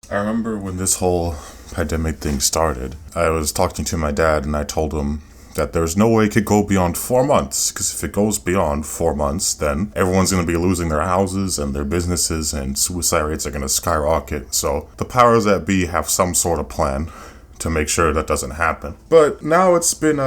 I remember when this whole pandemic thing started, I was talking to my dad and I told him that there's no way it could go beyond 4 months, because if it goes beyond 4 months, then everyone's going to be losing their houses and their businesses and suicide rates are going to skyrocket. So the powers that be have some sort of plan to make sure that doesn't happen. But now it's been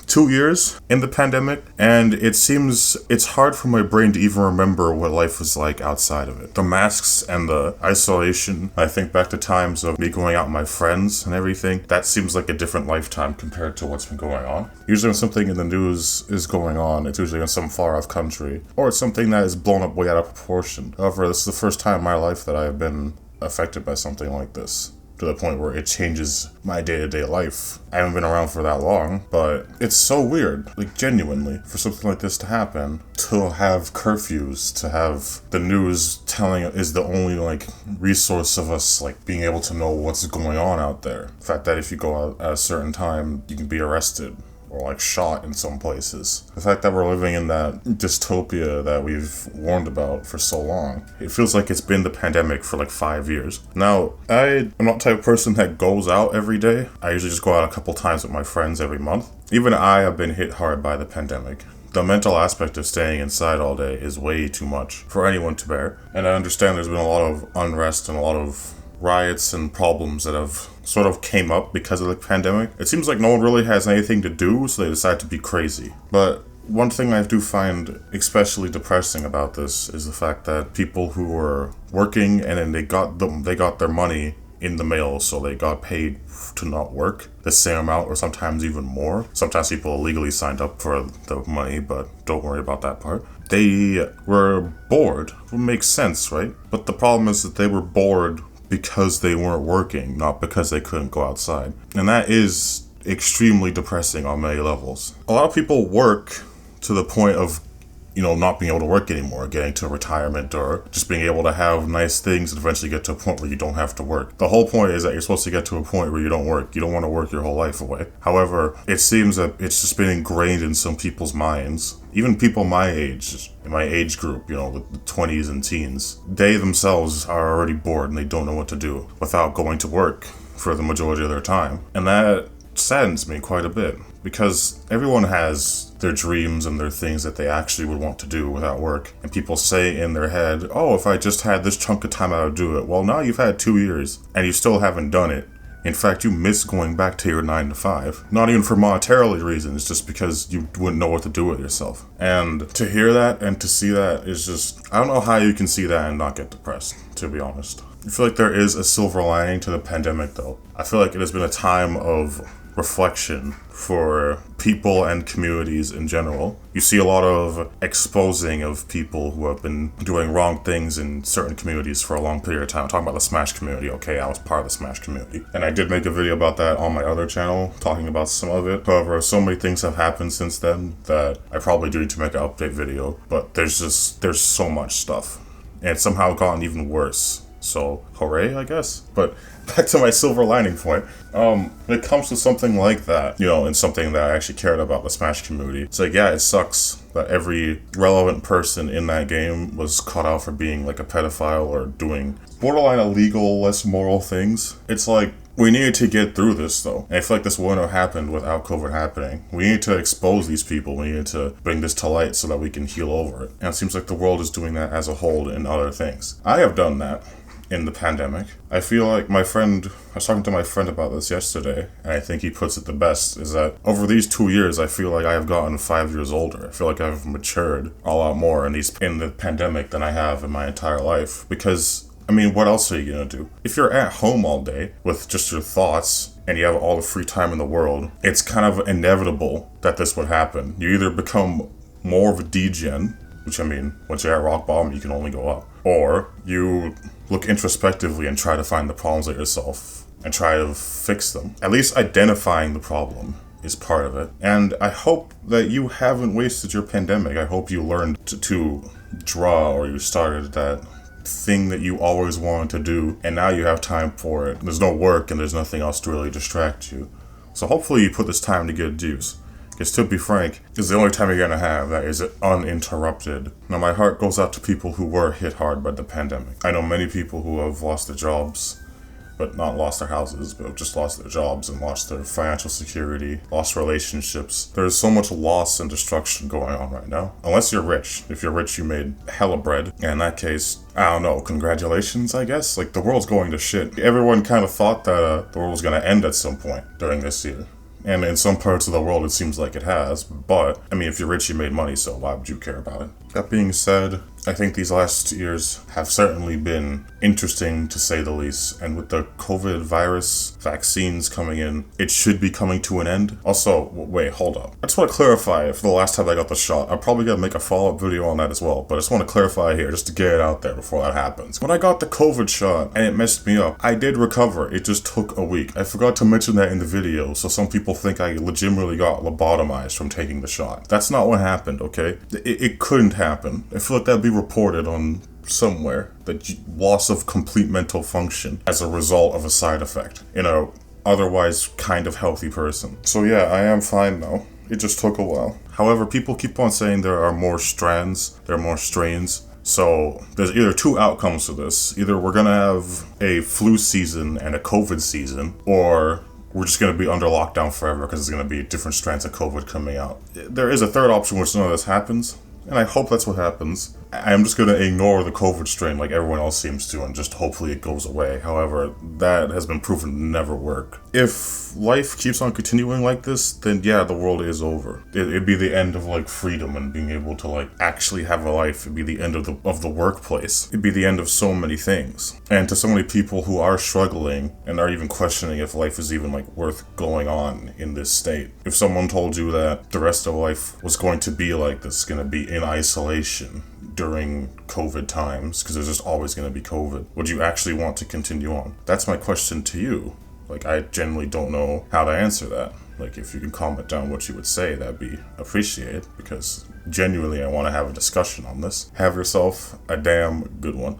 2 years in the pandemic, and it seems it's hard for my brain to even remember what life was like outside of it. The masks and the isolation, I think back to times of me going out with my friends and everything, that seems like a different lifetime compared to what's been going on. Usually when something in the news is going on, it's usually in some far off country, or it's something that is blown up way out of proportion. However, this is the first time in my life that I have been affected by something like this, to the point where it changes my day-to-day life. I haven't been around for that long, but it's so weird, like genuinely, for something like this to happen, to have curfews, to have the news telling is the only like resource of us like being able to know what's going on out there. The fact that if you go out at a certain time, you can be arrested or like shot in some places. The fact that we're living in that dystopia that we've warned about for so long. It feels like it's been the pandemic for like 5 years. Now, I'm not the type of person that goes out every day. I usually just go out a couple times with my friends every month. Even I have been hit hard by the pandemic. The mental aspect of staying inside all day is way too much for anyone to bear. And I understand there's been a lot of unrest and a lot of riots and problems that have sort of came up because of the pandemic. It seems like no one really has anything to do, so they decide to be crazy. But one thing I do find especially depressing about this is the fact that people who were working and then they got their money in the mail, so they got paid to not work the same amount or sometimes even more. Sometimes people illegally signed up for the money, but don't worry about that part. They were bored. It makes sense, right? But the problem is that they were bored because they weren't working, not because they couldn't go outside. And that is extremely depressing on many levels. A lot of people work to the point of, not being able to work anymore, getting to retirement or just being able to have nice things and eventually get to a point where you don't have to work. The whole point is that you're supposed to get to a point where you don't work. You don't want to work your whole life away. However, it seems that it's just been ingrained in some people's minds, even people my age, in my age group, with the 20s and teens, they themselves are already bored and they don't know what to do without going to work for the majority of their time. And that saddens me quite a bit, because everyone has their dreams and their things that they actually would want to do without work. And people say in their head, oh, if I just had this chunk of time, I would do it. Well, now you've had 2 years and you still haven't done it. In fact, you miss going back to your 9 to 5. Not even for monetarily reasons, just because you wouldn't know what to do with yourself. And to hear that and to see that is just, I don't know how you can see that and not get depressed, to be honest. I feel like there is a silver lining to the pandemic, though. I feel like it has been a time of reflection for people and communities in general. You see a lot of exposing of people who have been doing wrong things in certain communities for a long period of time. I'm talking about the Smash community. Okay, I was part of the Smash community. And I did make a video about that on my other channel, talking about some of it. However, so many things have happened since then that I probably do need to make an update video. But there's so much stuff. And it's somehow gotten even worse. So, hooray, I guess. But back to my silver lining point. When it comes to something like that, and something that I actually cared about, the Smash community, it's like, yeah, it sucks that every relevant person in that game was caught out for being like a pedophile or doing borderline illegal, less moral things. It's like, we needed to get through this, though. And I feel like this wouldn't have happened without COVID happening. We need to expose these people. We need to bring this to light so that we can heal over it. And it seems like the world is doing that as a whole in other things. I have done that in the pandemic. I feel like I was talking to my friend about this yesterday, and I think he puts it the best, is that over these 2 years, I feel like I have gotten 5 years older. I feel like I've matured a lot more in the pandemic than I have in my entire life. Because, what else are you gonna do? If you're at home all day with just your thoughts, and you have all the free time in the world, it's kind of inevitable that this would happen. You either become more of a degen, which once you're at rock bottom, you can only go up. Or you look introspectively and try to find the problems with yourself and try to fix them. At least identifying the problem is part of it. And I hope that you haven't wasted your pandemic. I hope you learned to draw, or you started that thing that you always wanted to do, and now you have time for it. There's no work and there's nothing else to really distract you. So hopefully you put this time to good use. Because to be frank, it's the only time you're going to have that is uninterrupted. Now my heart goes out to people who were hit hard by the pandemic. I know many people who have lost their jobs but not lost their houses, but just lost their jobs and lost their financial security, lost relationships. There's so much loss and destruction going on right now. Unless you're rich. If you're rich, you made hella bread. And in that case, I don't know, congratulations, I guess? Like, the world's going to shit. Everyone kind of thought that the world was going to end at some point during this year. And in some parts of the world, it seems like it has. But, I mean, if you're rich, you made money, so why would you care about it? That being said, I think these last years have certainly been interesting, to say the least. And with the COVID virus vaccines coming in, it should be coming to an end. Also, wait, hold up. I just want to clarify, for the last time I got the shot, I'm probably going to make a follow-up video on that as well. But I just want to clarify here, just to get it out there before that happens. When I got the COVID shot, and it messed me up, I did recover. It just took a week. I forgot to mention that in the video, so some people think I legitimately got lobotomized from taking the shot. That's not what happened, okay? It couldn't happen. I feel like that'd be reported on somewhere, that loss of complete mental function as a result of a side effect in a otherwise kind of healthy person. So yeah, I am fine now. It just took a while. However, people keep on saying there are more strands, there are more strains. So there's either two outcomes to this. Either we're gonna have a flu season and a COVID season, or we're just going to be under lockdown forever because there's going to be different strands of COVID coming out. There is a third option which none of this happens, and I hope that's what happens. I'm just going to ignore the COVID strain like everyone else seems to, and just hopefully it goes away. However, that has been proven to never work. If life keeps on continuing like this, then yeah, the world is over. It'd be the end of like freedom and being able to like actually have a life. It'd be the end of the workplace. It'd be the end of so many things. And to so many people who are struggling and are even questioning if life is even like worth going on in this state. If someone told you that the rest of life was going to be like this, going to be in isolation during COVID times, because there's just always going to be COVID, would you actually want to continue on? That's my question to you. Like, I genuinely don't know how to answer that. Like, if you can comment down what you would say, that'd be appreciated, because genuinely I want to have a discussion on this. Have yourself a damn good one.